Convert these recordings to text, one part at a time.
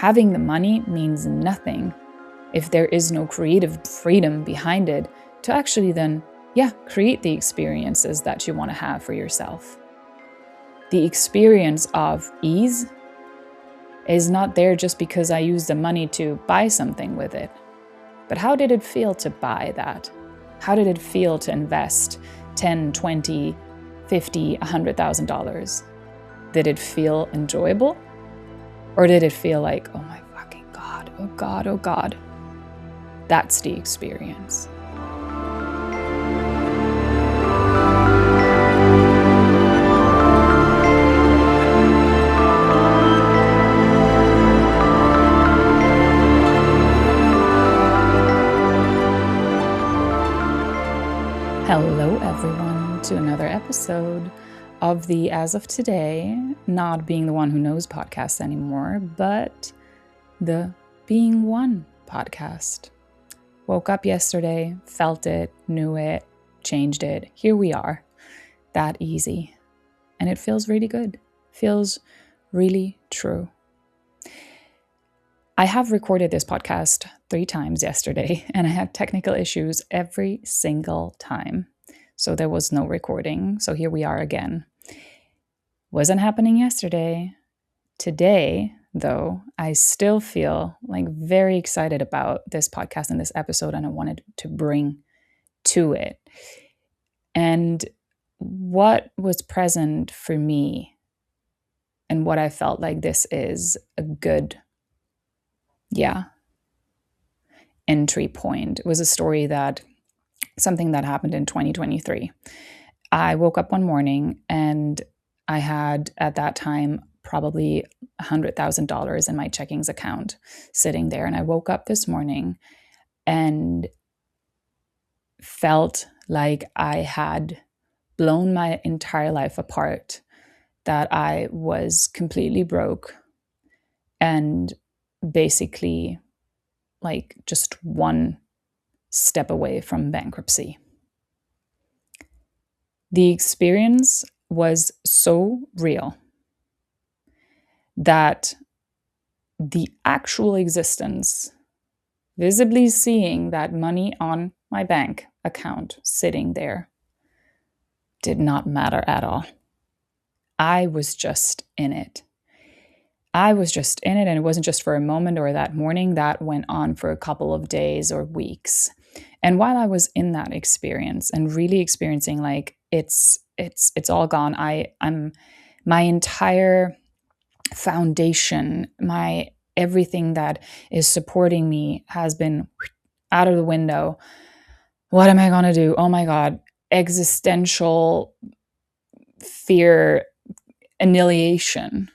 Having the money means nothing if there is no creative freedom behind it to actually then, create the experiences that you want to have for yourself. The experience of ease is not there just because I used the money to buy something with it. But how did it feel to buy that? How did it feel to invest $10, $20, $50, $100,000? Did it feel enjoyable? Or did it feel like, oh my fucking God, oh God, oh God? That's the experience. Hello, everyone, to another episode of the As of Today, not being the one who knows podcasts anymore, but the Being One podcast. Woke up yesterday, felt it, knew it, changed it. Here we are. That easy. And it feels really good. Feels really true. I have recorded this podcast 3 times yesterday, and I had technical issues every single time. So there was no recording. So here we are again. Wasn't happening yesterday. Today, though, I still feel like very excited about this podcast and this episode, and I wanted to bring to it. And what was present for me and what I felt like this is a good entry point. It was a story something that happened in 2023. I woke up one morning and I had at that time probably $100,000 in my checkings account sitting there. And I woke up this morning and felt like I had blown my entire life apart, that I was completely broke and basically like just one step away from bankruptcy. The experience was so real that the actual existence, visibly seeing that money on my bank account sitting there, did not matter at all. I was just in it. And it wasn't just for a moment or that morning. That went on for a couple of days or weeks. And while I was in that experience and really experiencing like it's all gone, I'm my entire foundation, my everything that is supporting me has been out of the window. What am I going to do? Oh my God, existential fear, annihilation.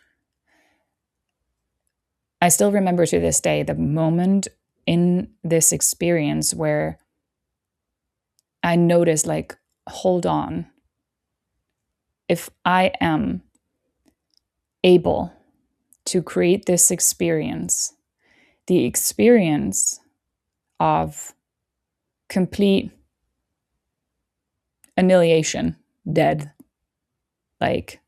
I still remember to this day the moment in this experience where I noticed, like, hold on. If I am able to create this experience, the experience of complete annihilation, dead, like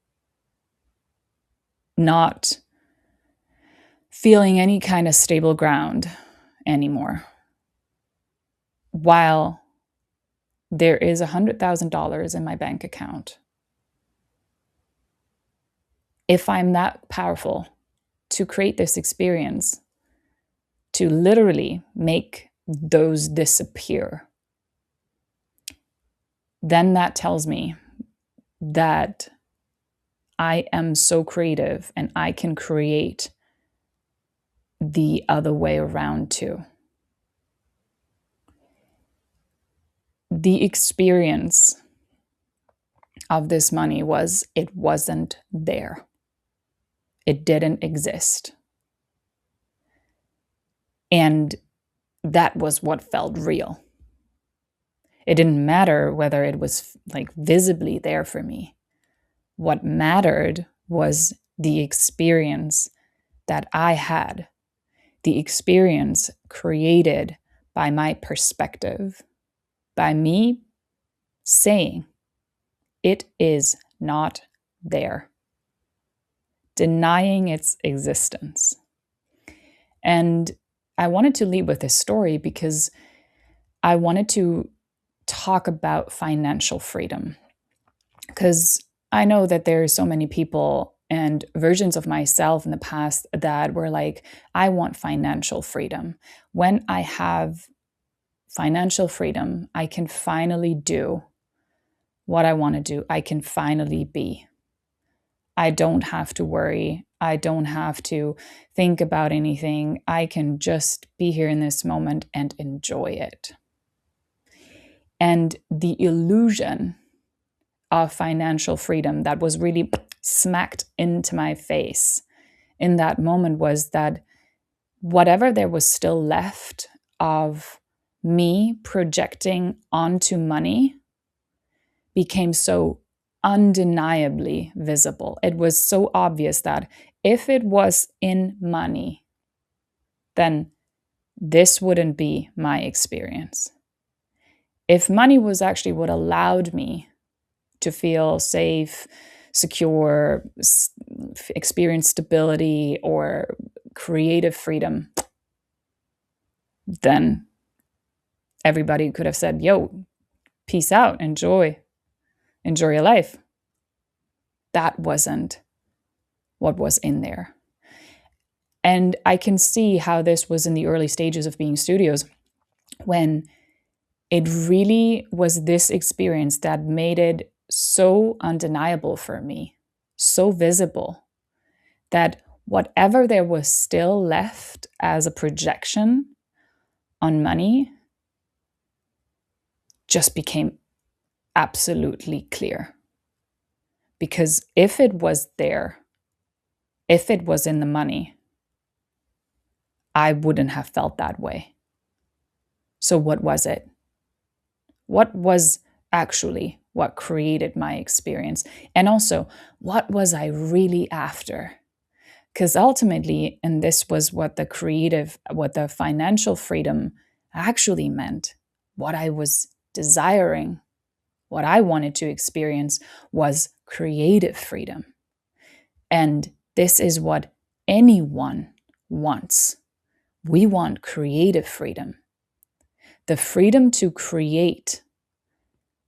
not feeling any kind of stable ground anymore, while there is $100,000 in my bank account. If I'm that powerful to create this experience, to literally make those disappear, then that tells me that I am so creative and I can create the other way around too. The experience of this money it wasn't there. It didn't exist. And that was what felt real. It didn't matter whether it was like visibly there for me. What mattered was the experience that I had, the experience created by my perspective, by me saying it is not there, denying its existence. And I wanted to lead with this story because I wanted to talk about financial freedom. Because I know that there are so many people and versions of myself in the past that were like, I want financial freedom. When I have financial freedom, I can finally do what I want to do. I can finally be. I don't have to worry. I don't have to think about anything. I can just be here in this moment and enjoy it. And the illusion of financial freedom that was really smacked into my face in that moment was that whatever there was still left of me projecting onto money became so undeniably visible. It was so obvious that if it was in money, then this wouldn't be my experience. If money was actually what allowed me to feel safe, secure, experience stability, or creative freedom, then everybody could have said, yo, peace out, enjoy your life. That wasn't what was in there. And I can see how this was in the early stages of being studios, when it really was this experience that made it so undeniable for me, so visible, that whatever there was still left as a projection on money just became absolutely clear. Because if it was there, if it was in the money, I wouldn't have felt that way. So what was it? What was actually what created my experience? And also, what was I really after? Because ultimately, and this was what the financial freedom actually meant, what I was desiring, what I wanted to experience was creative freedom. And this is what anyone wants. We want creative freedom. The freedom to create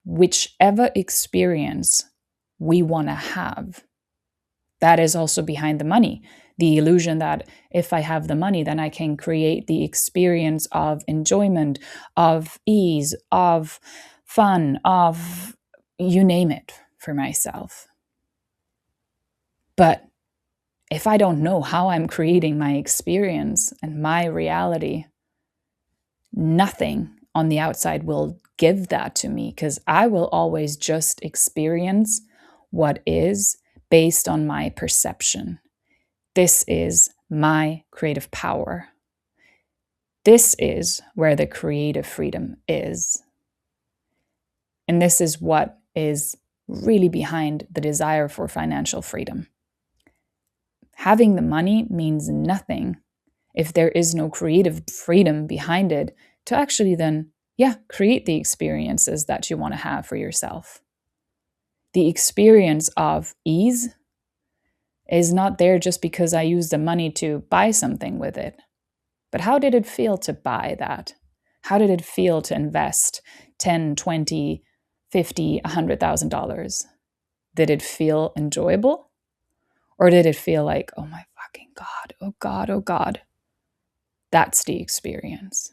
whichever experience we want to have. That is also behind the money. The illusion that if I have the money, then I can create the experience of enjoyment, of ease, of fun, of you name it for myself. But if I don't know how I'm creating my experience and my reality, nothing on the outside will give that to me, because I will always just experience what is based on my perception. This is my creative power. This is where the creative freedom is. And this is what is really behind the desire for financial freedom. Having the money means nothing if there is no creative freedom behind it to actually then, create the experiences that you want to have for yourself. The experience of ease is not there just because I used the money to buy something with it. But how did it feel to buy that? How did it feel to invest 10, 20, 50, $100,000? Did it feel enjoyable? Or did it feel like, oh my fucking God, oh God, oh God? That's the experience.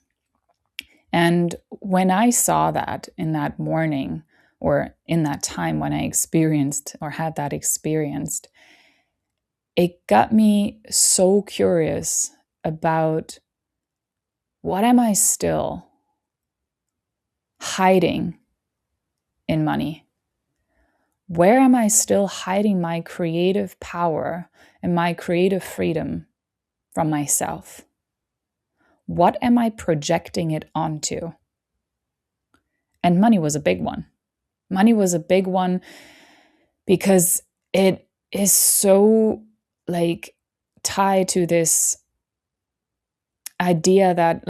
And when I saw that in that morning, or in that time when I experienced or had that experienced, it got me so curious about, what am I still hiding in money? Where am I still hiding my creative power and my creative freedom from myself? What am I projecting it onto? And money was a big one. Money was a big one because it is so tied to this idea that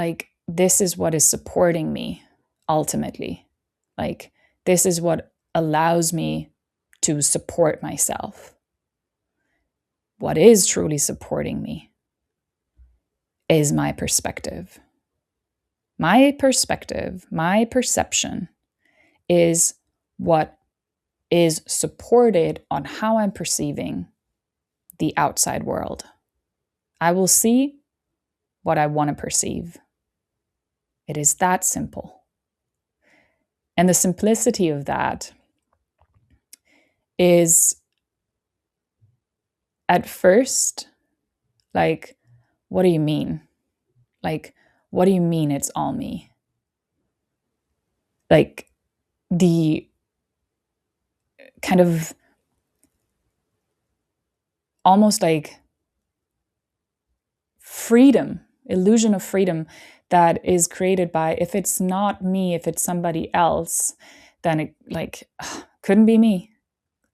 this is what is supporting me ultimately. This is what allows me to support myself. What is truly supporting me? is my perspective. My perspective, my perception is what is supported on how I'm perceiving the outside world. I will see what I want to perceive. It is that simple. And the simplicity of that is at first, like, what do you mean? Like, what do you mean it's all me? Like, the kind of almost like freedom, illusion of freedom that is created by, if it's not me, if it's somebody else, then it like couldn't be me.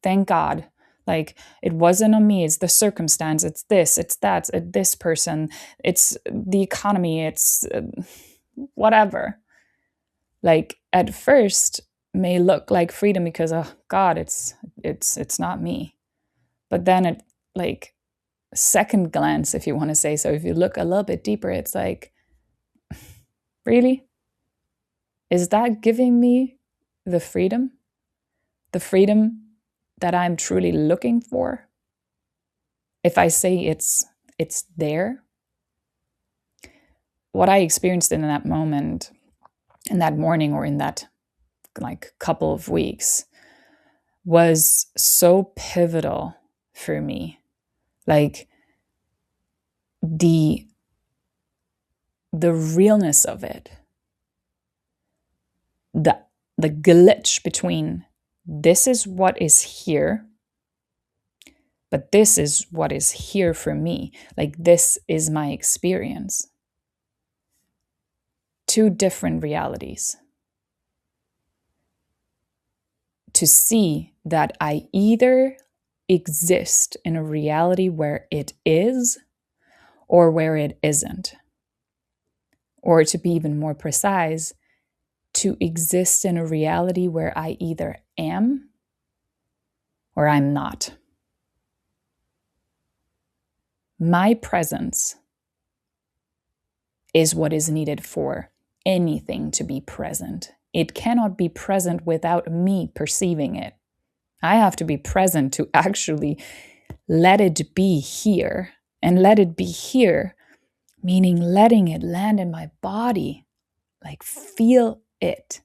Thank God. Like, it wasn't on me, it's the circumstance, it's this, it's that, it's this person, it's the economy, it's whatever. Like, at first may look like freedom because, oh God, it's not me. But then at like second glance, if you want to say so, if you look a little bit deeper, it's like, really? Is that giving me the freedom? The freedom that I'm truly looking for? If I say it's there? What I experienced in that moment, in that morning, or in that like couple of weeks, was so pivotal for me. Like, the realness of it, the glitch between this is what is here, but this is what is here for me. Like, this is my experience. Two different realities. To see that I either exist in a reality where it is or where it isn't. Or to be even more precise, to exist in a reality where I either am or I'm not. My presence is what is needed for anything to be present. It cannot be present without me perceiving it. I have to be present to actually let it be here. And let it be here, meaning letting it land in my body, like feel it,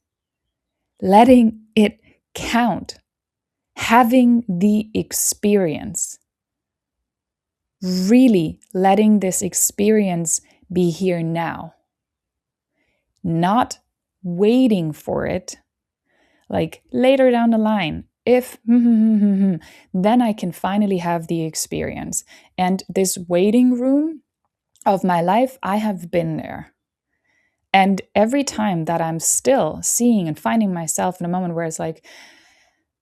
letting it count, having the experience, really letting this experience be here now, not waiting for it, like later down the line, if then I can finally have the experience. And this waiting room of my life, I have been there. And every time that I'm still seeing and finding myself in a moment where it's like,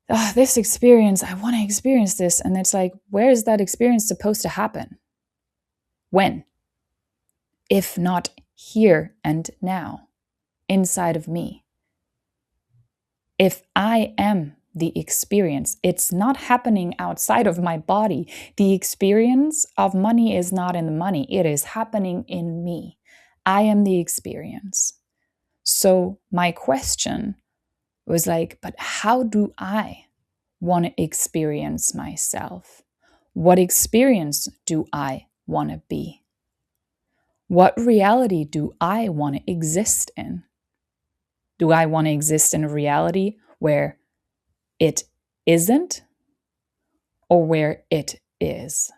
oh, this experience, I want to experience this. And it's like, where is that experience supposed to happen? When? If not here and now, inside of me. If I am the experience, it's not happening outside of my body. The experience of money is not in the money. It is happening in me. I am the experience. So my question was like, but how do I want to experience myself? What experience do I want to be? What reality do I want to exist in? Do I want to exist in a reality where it isn't or where it is?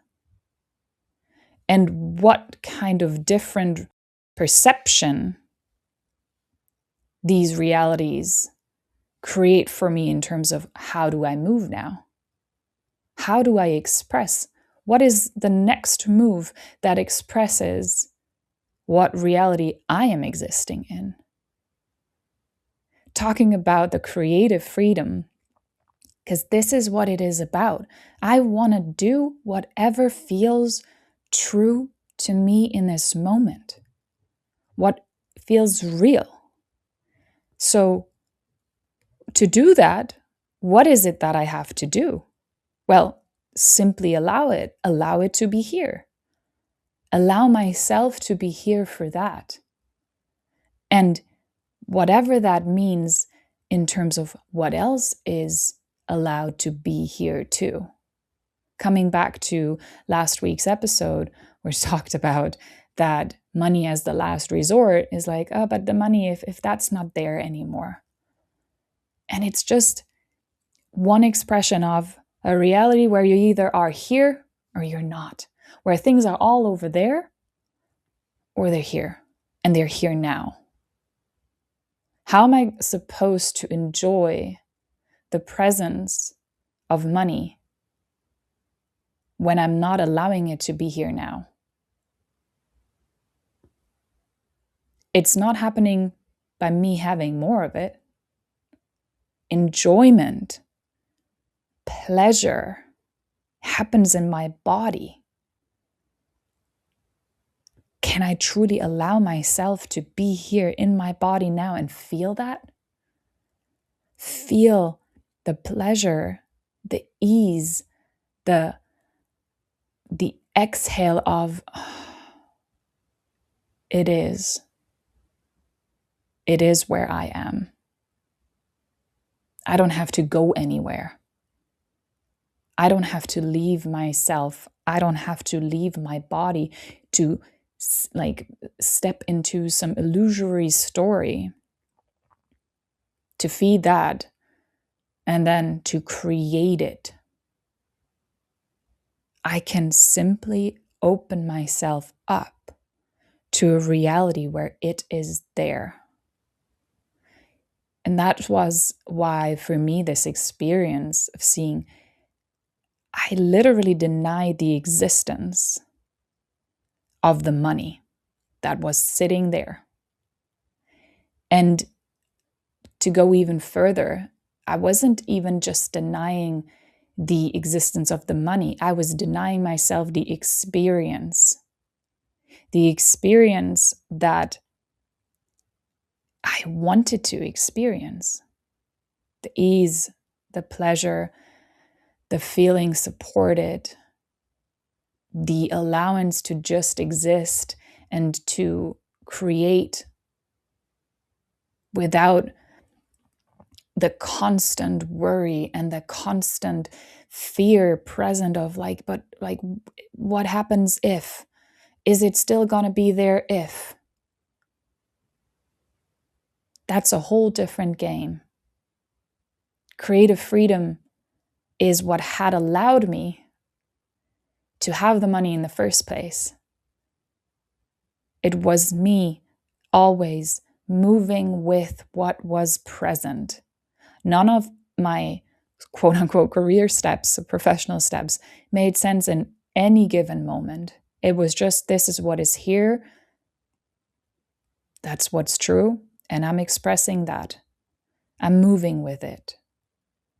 And what kind of different perception these realities create for me in terms of how do I move now? How do I express? What is the next move that expresses what reality I am existing in? Talking about the creative freedom, because this is what it is about. I want to do whatever feels true to me in this moment, what feels real. So to do that, what is it that I have to do? Well, simply allow it to be here. allow myself to be here for that. And whatever that means in terms of what else is allowed to be here too. Coming back to last week's episode, where we talked about that money as the last resort is like, oh, but the money, if that's not there anymore. And it's just one expression of a reality where you either are here or you're not, where things are all over there or they're here, and they're here now. How am I supposed to enjoy the presence of money when I'm not allowing it to be here now? It's not happening by me having more of it. Enjoyment, pleasure happens in my body. Can I truly allow myself to be here in my body now and feel that? Feel the pleasure, the ease, the exhale of it is where I am. I don't have to go anywhere. I don't have to leave myself. I don't have to leave my body to step into some illusory story to feed that and then to create it. I can simply open myself up to a reality where it is there. And that was why, for me, this experience of seeing, I literally denied the existence of the money that was sitting there. And to go even further, I wasn't even just denying the existence of the money. I was denying myself the experience that I wanted to experience. The ease, the pleasure, the feeling supported, the allowance to just exist and to create without the constant worry and the constant fear present of but what happens if? Is it still gonna be there if? That's a whole different game. Creative freedom is what had allowed me to have the money in the first place. It was me always moving with what was present. None of my quote unquote career steps, professional steps, made sense in any given moment. It was just, this is what is here. That's what's true. And I'm expressing that. I'm moving with it.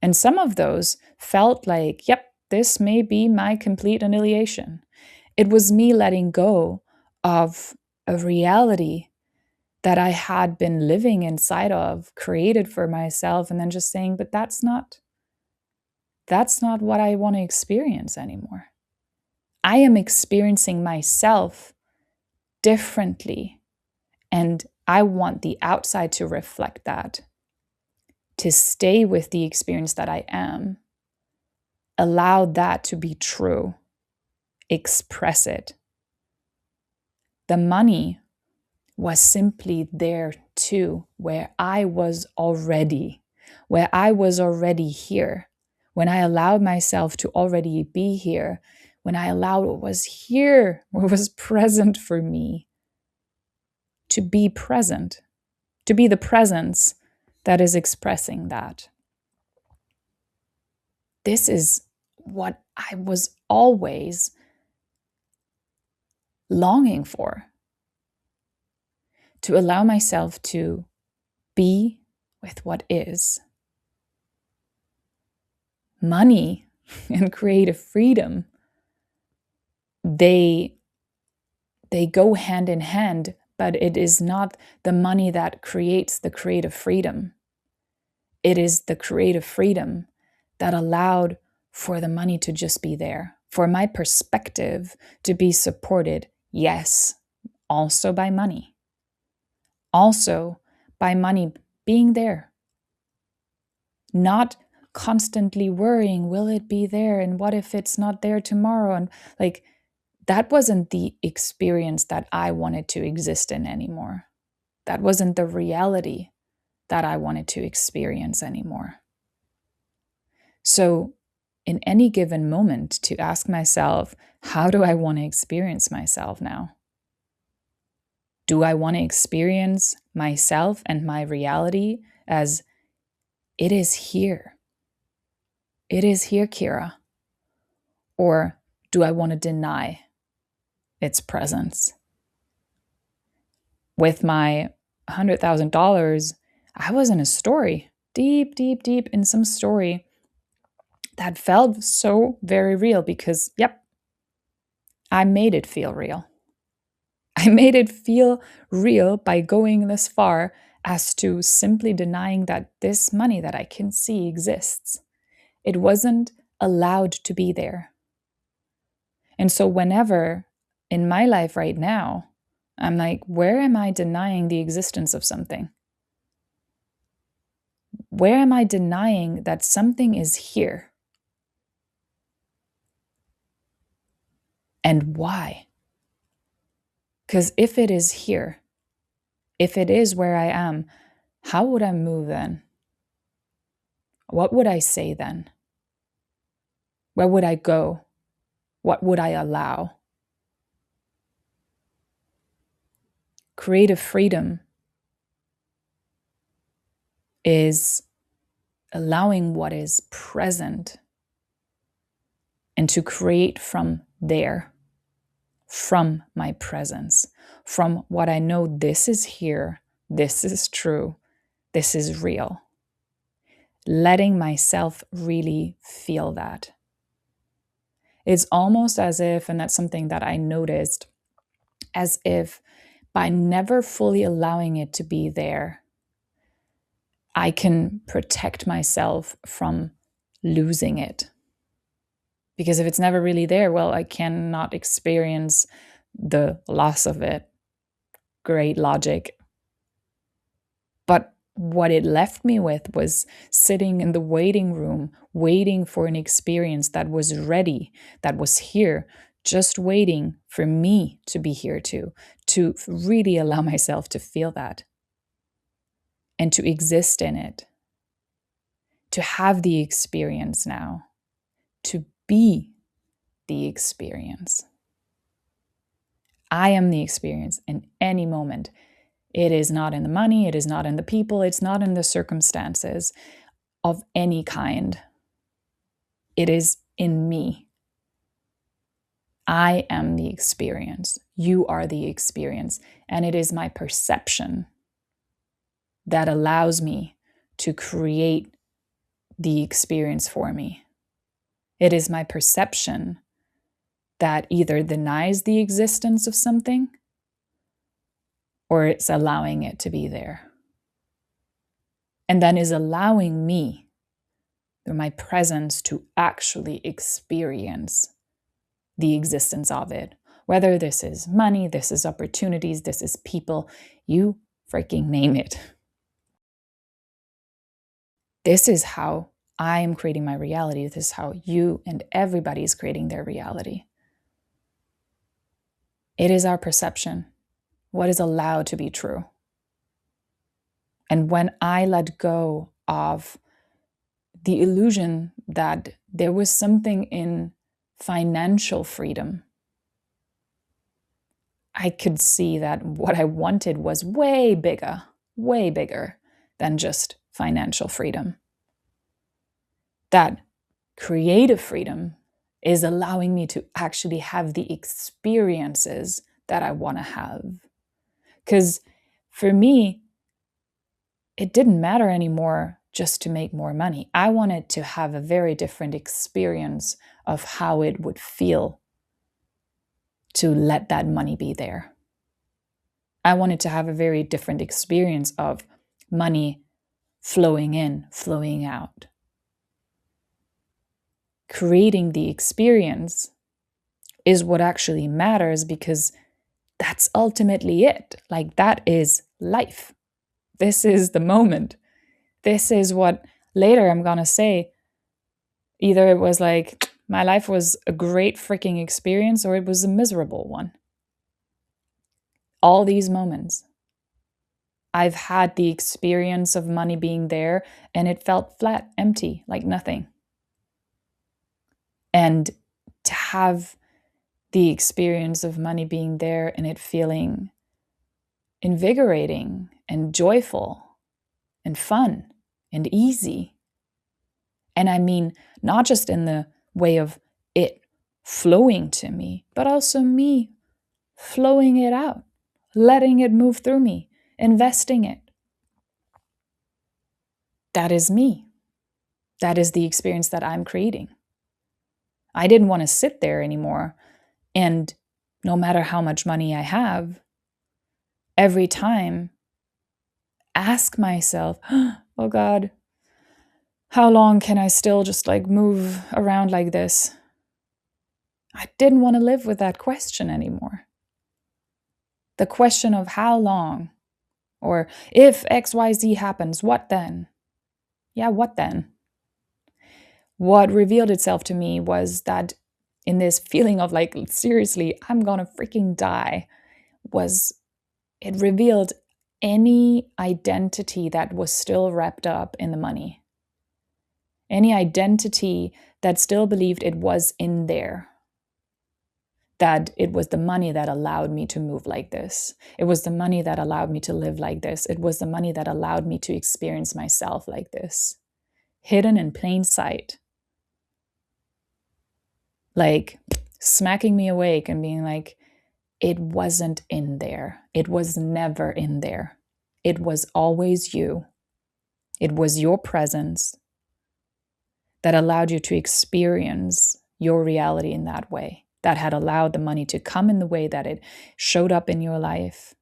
And some of those felt like, yep, this may be my complete annihilation. It was me letting go of a reality that I had been living inside of, created for myself, and then just saying, but that's not what I want to experience anymore. I am experiencing myself differently, and I want the outside to reflect that, to stay with the experience that I am, allow that to be true, express it. The money was simply there too, where I was already here. When I allowed myself to already be here, when I allowed what was here, what was present for me, to be present, to be the presence that is expressing that. This is what I was always longing for. To allow myself to be with what is. Money and creative freedom, they go hand in hand, but it is not the money that creates the creative freedom. It is the creative freedom that allowed for the money to just be there, for my perspective to be supported Yes, also by money. Also by money being there. Not constantly worrying, will it be there? And what if it's not there tomorrow? And like, that wasn't the experience that I wanted to exist in anymore. That wasn't the reality that I wanted to experience anymore. So, in any given moment, to ask myself, how do I want to experience myself now? Do I want to experience myself and my reality as it is here? It is here, Kira. Or do I want to deny its presence? With my $100,000, I was in a story, deep, deep, deep in some story that felt so very real because, yep, I made it feel real. I made it feel real by going this far as to simply denying that this money that I can see exists. It wasn't allowed to be there. And so, whenever in my life right now, I'm like, where am I denying the existence of something? Where am I denying that something is here? And why? Because if it is here, if it is where I am, how would I move then? What would I say then? Where would I go? What would I allow? Creative freedom is allowing what is present and to create from there, from my presence, from what I know this is here, this is true, this is real. Letting myself really feel that. It's almost as if, and that's something that I noticed, as if by never fully allowing it to be there, I can protect myself from losing it. Because if it's never really there, well, I cannot experience the loss of it. Great logic. But what it left me with was sitting in the waiting room, waiting for an experience that was ready, that was here, just waiting for me to be here to really allow myself to feel that and to exist in it, to have the experience now, to be the experience. I am the experience in any moment. It is not in the money, it is not in the people, it's not in the circumstances of any kind. It is in me. I am the experience. You are the experience. And it is my perception that allows me to create the experience for me. It is my perception that either denies the existence of something or it's allowing it to be there. And then is allowing me, through my presence, to actually experience the existence of it. Whether this is money, this is opportunities, this is people, you freaking name it. This is how I am creating my reality. This is how you and everybody is creating their reality. It is our perception, what is allowed to be true. And when I let go of the illusion that there was something in financial freedom, I could see that what I wanted was way bigger than just financial freedom. That creative freedom is allowing me to actually have the experiences that I want to have. Because for me, it didn't matter anymore just to make more money. I wanted to have a very different experience of how it would feel to let that money be there. I wanted to have a very different experience of money flowing in, flowing out. Creating the experience is what actually matters, because that's ultimately it. Like, that is life. This is the moment. This is what later I'm gonna say. Either it was like, my life was a great freaking experience, or it was a miserable one. All these moments. I've had the experience of money being there, and it felt flat, empty, like nothing. And to have the experience of money being there and it feeling invigorating and joyful and fun and easy. And I mean, not just in the way of it flowing to me, but also me flowing it out, letting it move through me, investing it. That is me. That is the experience that I'm creating. I didn't want to sit there anymore. And no matter how much money I have, every time ask myself, oh God, how long can I still just like move around like this? I didn't want to live with that question anymore. The question of how long, or if XYZ happens, what then? Yeah, what then? What revealed itself to me was that in this feeling of like, seriously, I'm gonna freaking die, was it revealed any identity that was still wrapped up in the money. Any identity that still believed it was in there. That it was the money that allowed me to move like this. It was the money that allowed me to live like this. It was the money that allowed me to experience myself like this. Hidden in plain sight. Like smacking me awake and being like, it wasn't in there. It was never in there. It was always you. It was your presence that allowed you to experience your reality in that way, that had allowed the money to come in the way that it showed up in your life.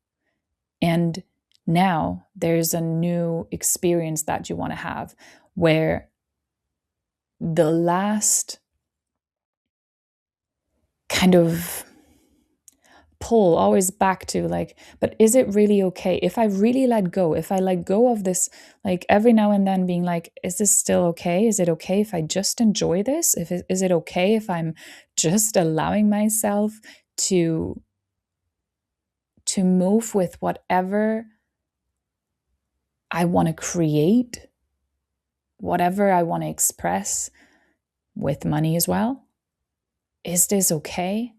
And now there's a new experience that you want to have, where the last kind of pull always back to like, but is it really okay if I really let go, if I let go of this, like every now and then being like, is this still okay? Is it okay if I just enjoy this? Is it okay if I'm just allowing myself to move with whatever I want to create, whatever I want to express with money as well? Is this okay?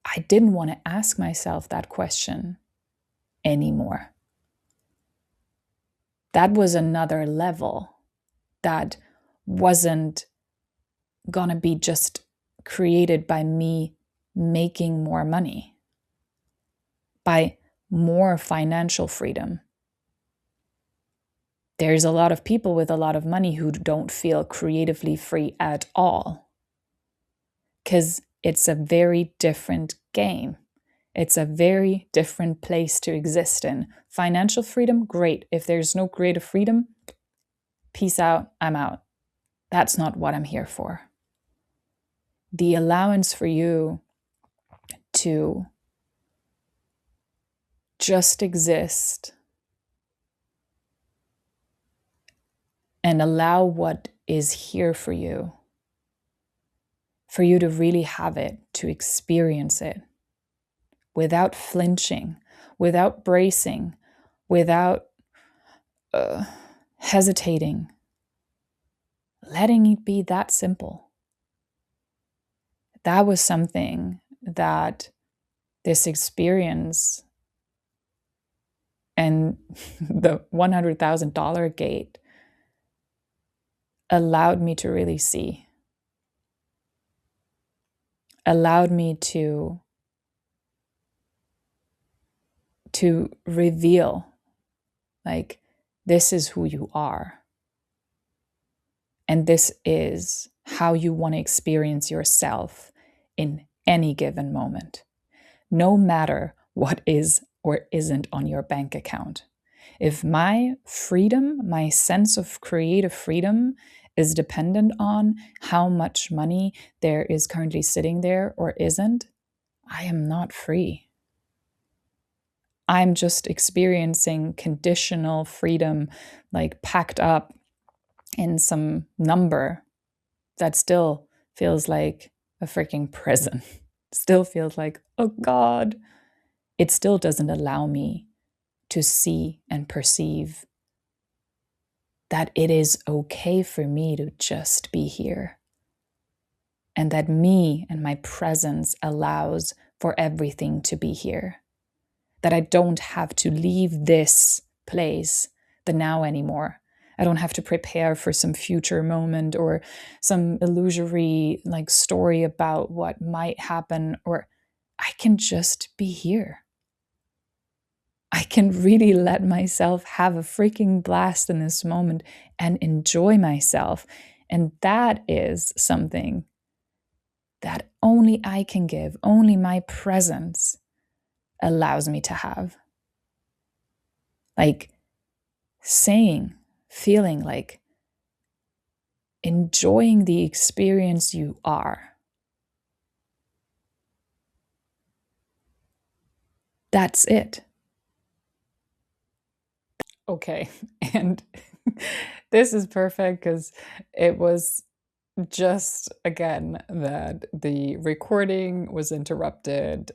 I didn't want to ask myself that question anymore. That was another level that wasn't gonna be just created by me making more money, by more financial freedom. There's a lot of people with a lot of money who don't feel creatively free at all, because it's a very different game. It's a very different place to exist in. Financial freedom, great. If there's no creative freedom, peace out, I'm out. That's not what I'm here for. The allowance for you to just exist and allow what is here for you to really have it, to experience it without flinching, without bracing, without hesitating, letting it be that simple. That was something that this experience and the $100,000 gate allowed me to really see, allowed me to reveal, like, this is who you are. And this is how you want to experience yourself in any given moment, no matter what is or isn't on your bank account. If my freedom, my sense of creative freedom, is dependent on how much money there is currently sitting there or isn't, I am not free. I'm just experiencing conditional freedom, like packed up in some number that still feels like a freaking prison. Still feels like, oh God. It still doesn't allow me to see and perceive that it is okay for me to just be here. And that me and my presence allows for everything to be here. That I don't have to leave this place, the now, anymore. I don't have to prepare for some future moment or some illusory like story about what might happen, or I can just be here. I can really let myself have a freaking blast in this moment and enjoy myself. And that is something that only I can give, only my presence allows me to have. Like saying, feeling like enjoying the experience you are. That's it. Okay. And this is perfect because it was just again that the recording was interrupted,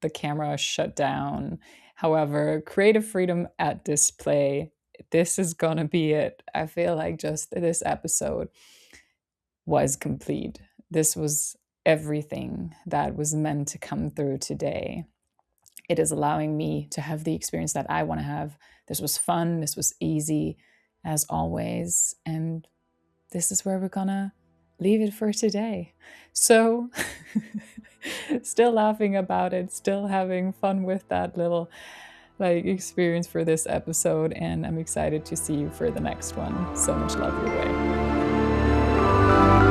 the camera shut down. However, creative freedom at display. This is gonna be it. I feel like just this episode was complete. This was everything that was meant to come through today. It is allowing me to have the experience that I want to have. This was fun. This was easy, as always. And this is where we're gonna leave it for today. So, still laughing about it, still having fun with that little like experience for this episode, and I'm excited to see you for the next one. So much love your way.